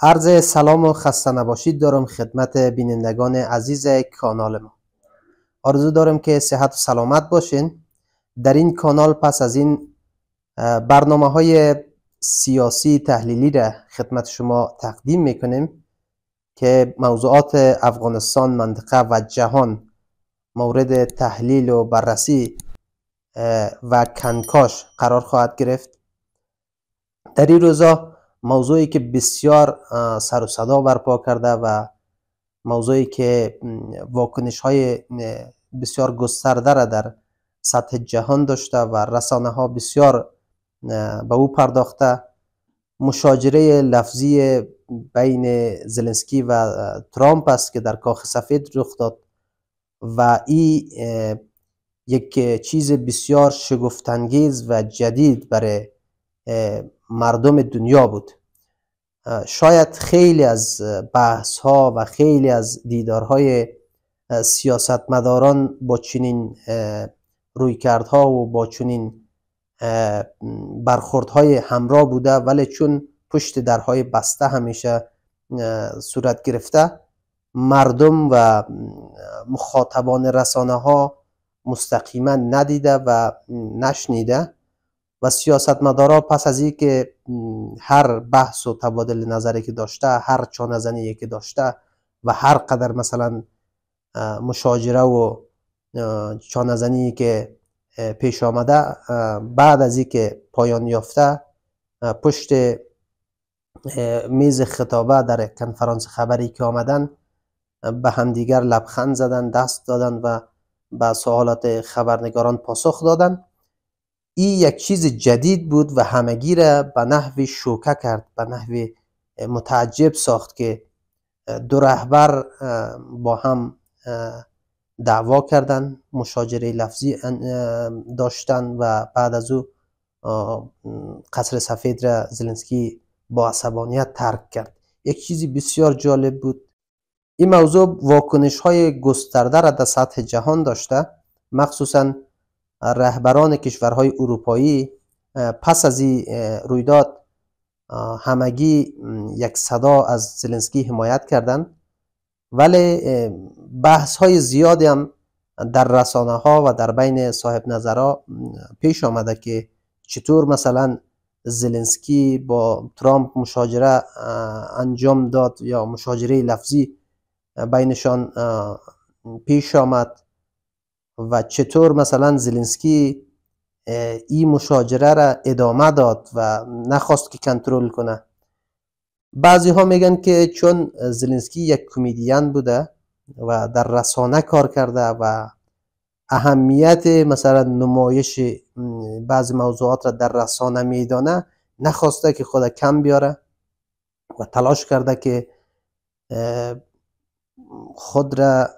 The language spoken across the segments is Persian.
عرض سلام و خسته نباشید دارم خدمت بینندگان عزیز کانال ما. آرزو دارم که صحت و سلامت باشین. در این کانال پس از این برنامه های سیاسی تحلیلی را خدمت شما تقدیم میکنیم که موضوعات افغانستان، منطقه و جهان مورد تحلیل و بررسی و کنکاش قرار خواهد گرفت. در این روزا موضوعی که بسیار سر و صدا برپا کرده و موضوعی که واکنش های بسیار گسترده را در سطح جهان داشته و رسانه ها بسیار به او پرداخته، مشاجره لفظی بین زلنسکی و ترامپ است که در کاخ سفید رخ داد و این یک چیز بسیار شگفت‌انگیز و جدید برای مردم دنیا بود. شاید خیلی از بحث ها و خیلی از دیدارهای سیاستمداران با چنین رویکردها و با چنین برخوردهای همراه بوده، ولی چون پشت درهای بسته همیشه صورت گرفته، مردم و مخاطبان رسانه ها مستقیما ندیده و نشنیده و سیاستمدارا پس از این که هر بحث و تبادل نظری که داشته، هر چانه‌زنی که داشته و هر قدر مثلا مشاجره و چانه‌زنی که پیش آمده، بعد از این که پایان یافته پشت میز خطابه در کنفرانس خبری که آمدن به همدیگر لبخند زدن، دست دادن و به سوالات خبرنگاران پاسخ دادن. این یک چیز جدید بود و همگی را به نحوی شوکه کرد، به نحوی متعجب ساخت که دو رهبر با هم دعوا کردن، مشاجره لفظی داشتن و بعد از او قصر سفید را زلنسکی با عصبانیت ترک کرد. یک چیزی بسیار جالب بود. این موضوع واکنش های گسترده را در سطح جهان داشته، مخصوصا رهبران کشورهای اروپایی پس از این رویداد همگی یک صدا از زلنسکی حمایت کردند، ولی بحث های زیادی هم در رسانه ها و در بین صاحب نظرها پیش آمده که چطور مثلا زلنسکی با ترامپ مشاجره انجام داد یا مشاجره لفظی بینشان پیش آمد و چطور مثلا زلنسکی این مشاجره را ادامه داد و نخواست که کنترل کنه. بعضی ها میگن که چون زلنسکی یک کمدین بوده و در رسانه کار کرده و اهمیت مثلا نمایش بعضی موضوعات را در رسانه میدانه، نخواسته که خود کم بیاره و تلاش کرده که خود را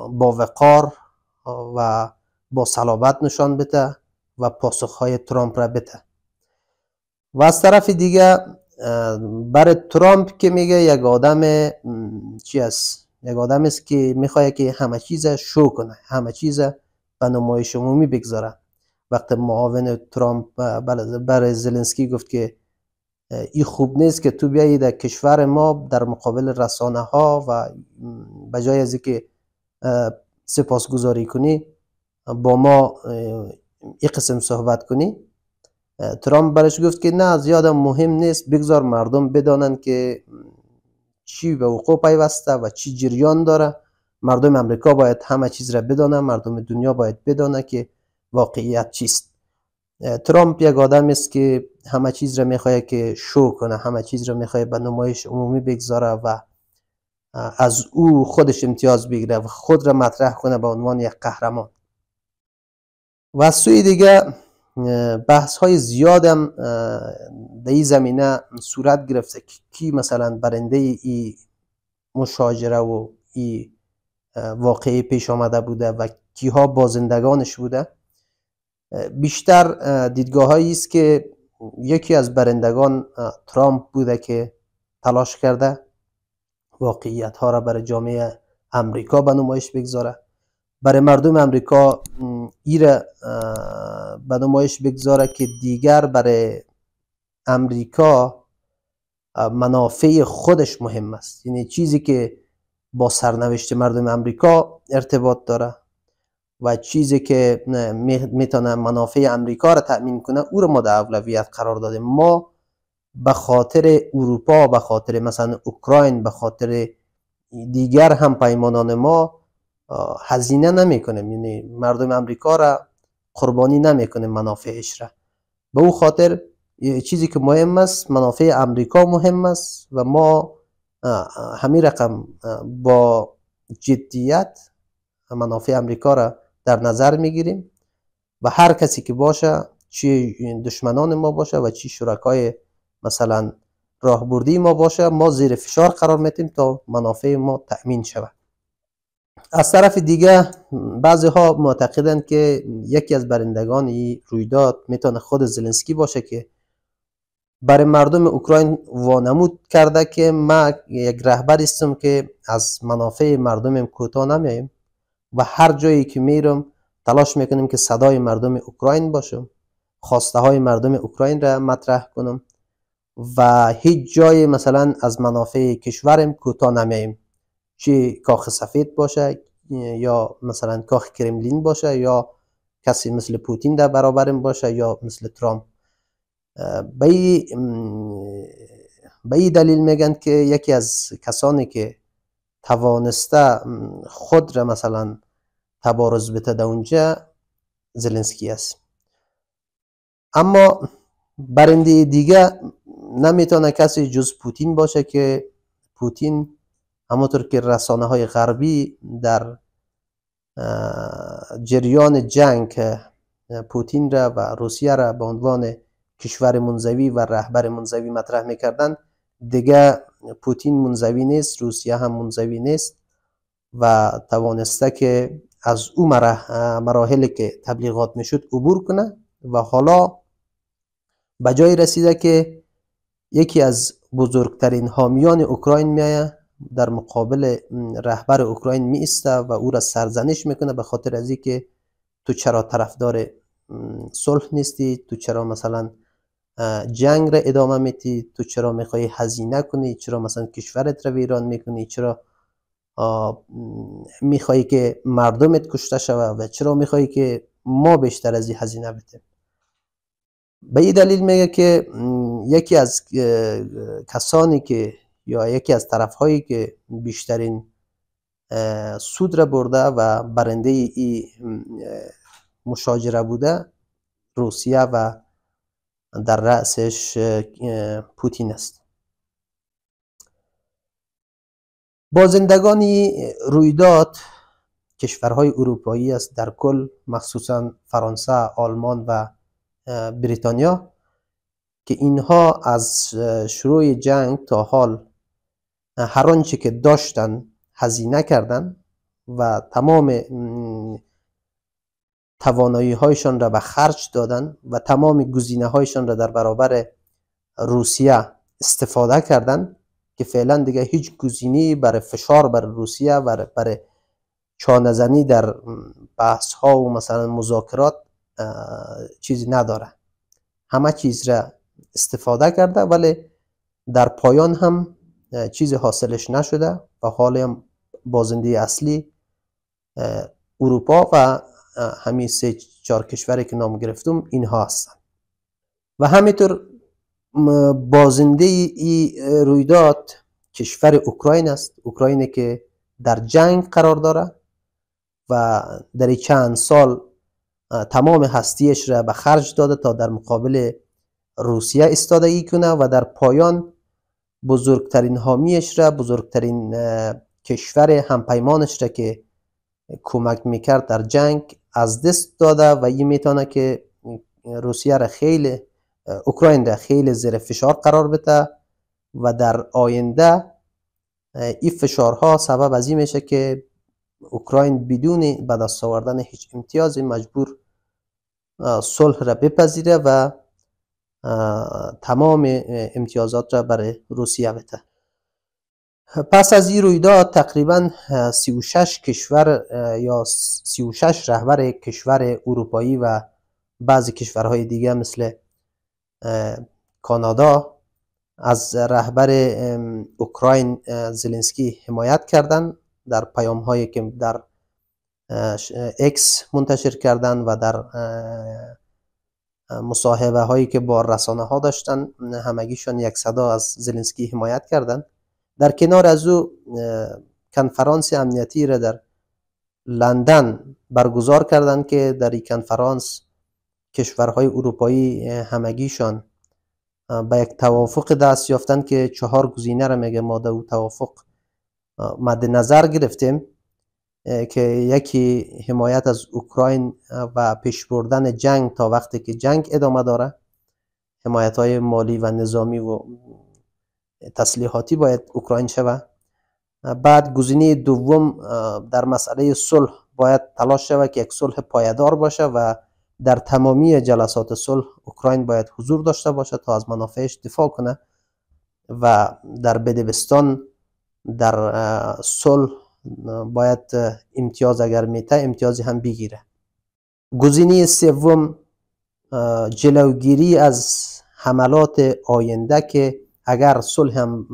با وقار و با صلابت نشان بده و پاسخهای ترامپ را بده. و از طرف دیگه برای ترامپ که میگه یک آدم چی است؟ یک آدم است که میخواد که همه چیز شو کنه، همه چیز به نمایش عمومی بگذاره. وقتی معاون ترامپ برای زلنسکی گفت که این خوب نیست که تو بیایی در کشور ما در مقابل رسانه ها و بجای از اینکه سپاسگزاری کنی با ما این قسم صحبت کنی، ترامپ برش گفت که نه، زیاد مهم نیست، بگذار مردم بدانن که چی به وقوع پیوسته و چی جریان داره. مردم امریکا باید همه چیز را بدانه، مردم دنیا باید بدانه که واقعیت چیست. ترامپ یک آدم است که همه چیز را میخواد که شو کنه، همه چیز را میخواد به نمایش عمومی بگذاره و از او خودش امتیاز بگیره و خود را مطرح کنه به عنوان یک قهرمان. و از سوی دیگه بحث های زیاد هم در این زمینه صورت گرفته که کی مثلا برنده ای مشاجره و ای واقعی پیش آمده بوده و کیها بازندگانش بوده. بیشتر دیدگاه هایی است که یکی از برندگان ترامپ بوده که تلاش کرده واقعیت ها را برای جامعه امریکا به نمایش بگذاره، برای مردم امریکا ایره به نمایش بگذاره که دیگر برای امریکا منافع خودش مهم است، یعنی چیزی که با سرنوشت مردم امریکا ارتباط داره و چیزی که میتونه منافع امریکا را تأمین کنه او را ما در اولویت قرار دادیم. ما به خاطر اروپا، به خاطر مثلا اوکراین، به خاطر دیگر هم پیمانان ما هزینه نمی کنیم، یعنی مردم امریکا را قربانی نمی کنیم منافعش را. به او خاطر چیزی که مهم است منافع امریکا مهم است و ما همین رقم با جدیت منافع امریکا را در نظر میگیریم و هر کسی که باشه، چی دشمنان ما باشه و چی شرکای مثلا راهبردی ما باشه، ما زیر فشار قرار میدیم تا منافع ما تأمین شود. از طرف دیگه بعضی ها معتقدند که یکی از برندگان این رویداد میتونه خود زلنسکی باشه که برای مردم اوکراین وانمود کرده که ما یک رهبر هستم که از منافع مردمم کوتاه نمیایم و هر جایی که میرم تلاش میکنیم که صدای مردم اوکراین باشم، خواسته های مردم اوکراین را مطرح کنم و هیچ جای مثلا از منافع کشورم کوتاه نمیایم، چه کاخ سفید باشه یا مثلا کاخ کرملین باشه یا کسی مثل پوتین در برابرم باشه یا مثل ترامپ. به این دلیل میگن که یکی از کسانی که توانسته خود را مثلا تبارز بده در اونجا زلنسکی است. اما برنده دیگه نمیتونه کسی جز پوتین باشه که پوتین همونطور که رسانه های غربی در جریان جنگ پوتین را و روسیه را به عنوان کشور منزوی و رهبر منزوی مطرح میکردن، دیگه پوتین منزوی نیست، روسیه هم منزوی نیست و توانسته که از او مراحلی که تبلیغات میشد عبور کنه و حالا به جای رسیده که یکی از بزرگترین حامیان اوکراین میایه در مقابل رهبر اوکراین می ایسته و او را سرزنش میکنه به خاطر از اینکه تو چرا طرفدار صلح نیستی، تو چرا مثلا جنگ را ادامه میدی، تو چرا میخوای هزینه کنی، چرا مثلا کشورت را ویران میکنی، چرا میخوایی که مردمت کشته شود و چرا میخوایی که ما بیشتر از این هزینه بدیم. به این دلیل میگه که یکی از کسانی که یا یکی از طرفهایی که بیشترین سود را برده و برنده این مشاجره بوده روسیه و در رأسش پوتین است. بازندگان رویداد کشورهای اروپایی است در کل، مخصوصا فرانسه، آلمان و بریتانیا، که اینها از شروع جنگ تا حال هر آنچه که داشتن هزینه کردن و تمام توانایی هایشان را به خرج دادن و تمام گزینه هایشان را در برابر روسیه استفاده کردن که فعلا دیگه هیچ گزینه‌ای برای فشار بر روسیه و برای چانه‌زنی در بحث ها و مثلا مذاکرات چیزی نداره. همه چیز را استفاده کرده ولی در پایان هم چیزی حاصلش نشده و حالا هم بازنده اصلی اروپا و همین 3-4 کشوری که نام گرفتم اینها هستند. و همینطور بازنده این رویداد کشور اوکراین است، اوکراینی که در جنگ قرار داره و در چند سال تمام هستیش را به خرج داده تا در مقابل روسیه ایستادگی کنه و در پایان بزرگترین حامیش را، بزرگترین کشور همپیمانش را که کمک میکرد در جنگ از دست داده و این میتونه که روسیه را خیلی، اوکراین را خیلی زیر فشار قرار بده و در آینده این فشارها سبب از این میشه که اوکراین بدون به دست آوردن هیچ امتیازی مجبور صلح را بپذیره و تمام امتیازات را برای روسیه بده. پس از این رویداد تقریبا 36 کشور یا 36 رهبر کشور اروپایی و بعضی کشورهای دیگه مثل کانادا، از رهبر اوکراین زلنسکی حمایت کردند در پیام هایی که در اکس منتشر کردند و در مصاحبه هایی که با رسانه ها داشتن، همگیشان یک صدا از زلنسکی حمایت کردند. در کنار از او کنفرانس امنیتی را در لندن برگزار کردند که در این کنفرانس کشورهای اروپایی همگیشان به یک توافق دست یافتند که 4 گزینه را میگه ما در توافق مد نظر گرفتیم که یکی حمایت از اوکراین و پیش بردن جنگ تا وقتی که جنگ ادامه داره، حمایت های مالی و نظامی و تسلیحاتی باید اوکراین شود. بعد گزینه دوم در مسئله صلح باید تلاش شود که یک صلح پایدار باشه و در تمامی جلسات صلح اوکراین باید حضور داشته باشه تا از منافعش دفاع کنه و در بدبستان در صلح باید امتیاز اگر میته امتیازی هم بگیره. گزینه سوم جلوگیری از حملات آینده که اگر صلح هم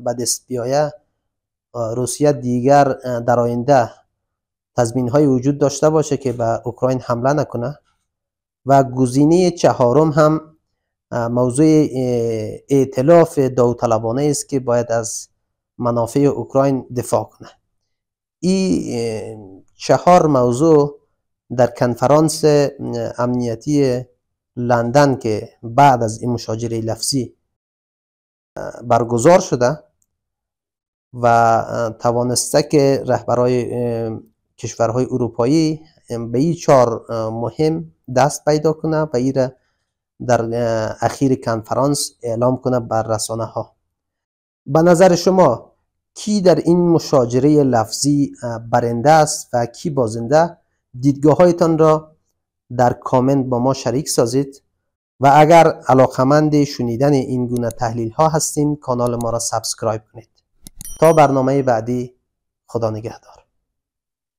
به دست بیاید روسیه دیگر در آینده تضمین های وجود داشته باشه که به اوکراین حمله نکنه. و گزینه چهارم هم موضوع ائتلاف داوطلبانه است که باید از منافع اوکراین دفاع کنه. این 4 موضوع در کنفرانس امنیتی لندن که بعد از این مشاجره لفظی برگزار شده و توانسته که رهبرای کشورهای اروپایی به این 4 مهم دست پیدا کنه و این را در اخیر کنفرانس اعلام کنه بر رسانه ها. به نظر شما کی در این مشاجره لفظی برنده است و کی بازنده؟ دیدگاه هایتان را در کامنت با ما شریک سازید و اگر علاقمند شنیدن این گونه تحلیل ها هستین کانال ما را سابسکرایب کنید. تا برنامه بعدی، خدا نگهدار.